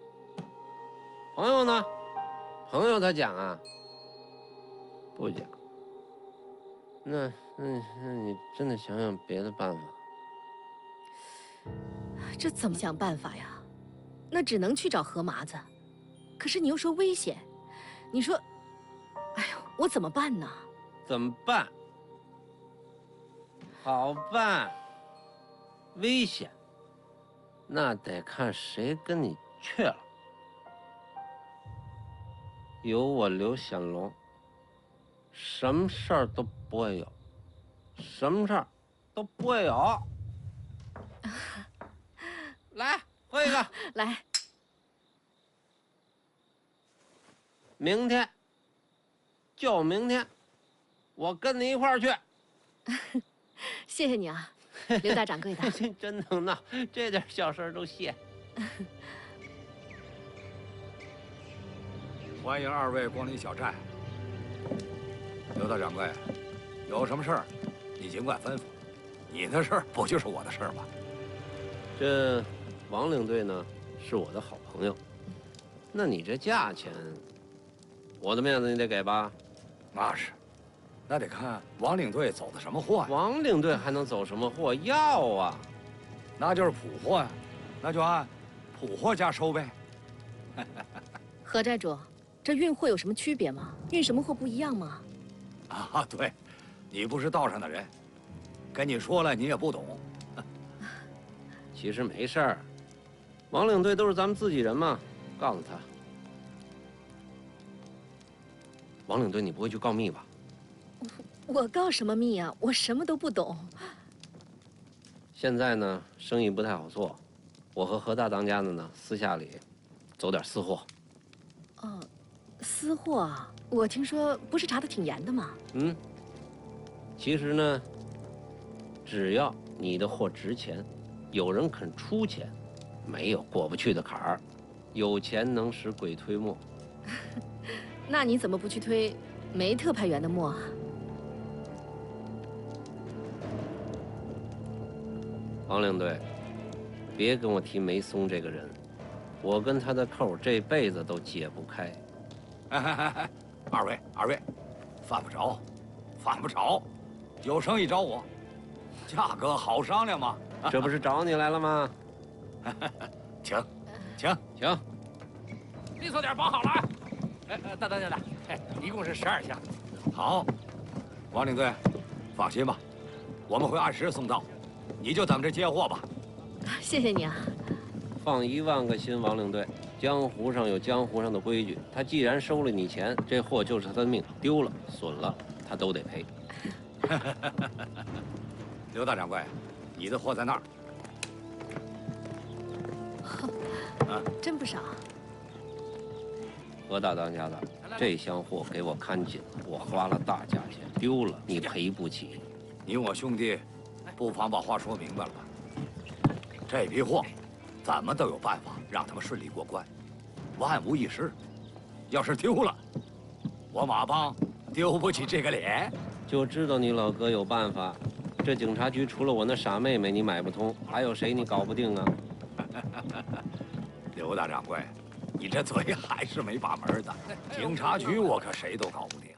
朋友呢？朋友他讲啊？不讲。那你真得想想别的办法。这怎么想办法呀？那只能去找何麻子。可是你又说危险，你说，哎呦，我怎么办呢？怎么办？好办。危险，那得看谁跟你去了。有我刘显龙，什么事儿都不会有，什么事儿都不会有。来，喝一个。来。明天，就明天，我跟你一块儿去。谢谢你啊，刘大掌柜的。真能闹，这点小事都谢。欢迎二位光临小寨。刘大掌柜，有什么事儿，你尽管吩咐。你的事儿不就是我的事儿吗？这王领队呢，是我的好朋友。那你这价钱，我的面子你得给吧？那是，那得看王领队走的什么货呀。王领队还能走什么货？要啊，那就是普货呀，那就按普货价收呗。何寨主，这运货有什么区别吗？运什么货不一样吗？啊，对，你不是道上的人，跟你说了你也不懂。其实没事儿，王领队都是咱们自己人嘛。告诉他，王领队，你不会去告密吧？我告什么密啊？我什么都不懂。现在呢，生意不太好做，我和何大当家的呢，私下里走点私货。哦，私货啊？我听说不是查得挺严的吗？其实呢，只要你的货值钱，有人肯出钱，没有过不去的坎儿。有钱能使鬼推磨。那你怎么不去推没特派员的磨啊？王领队，别跟我提梅松这个人，我跟他的扣这辈子都解不开。哎，二位，犯不着，犯不着，有生意找我，价格好商量嘛。这不是找你来了吗？请，请请。利索点，绑好了啊！等，一共是12箱。好，王领队，放心吧，我们会按时送到，你就等着接货吧。谢谢你啊。放1万个心，王领队。江湖上有江湖上的规矩，他既然收了你钱，这货就是他的命，丢了损了他都得赔。刘大掌柜，你的货在那儿。真不少。何大当家的，这箱货给我看紧了，我花了大价钱，丢了你赔不起。你我兄弟，不妨把话说明白了吧。这批货，咱们都有办法让他们顺利过关，万无一失。要是丢了，我马帮丢不起这个脸。就知道你老哥有办法。这警察局除了我那傻妹妹你买不通，还有谁你搞不定啊？刘大掌柜，你这嘴还是没把门的。警察局我可谁都搞不定。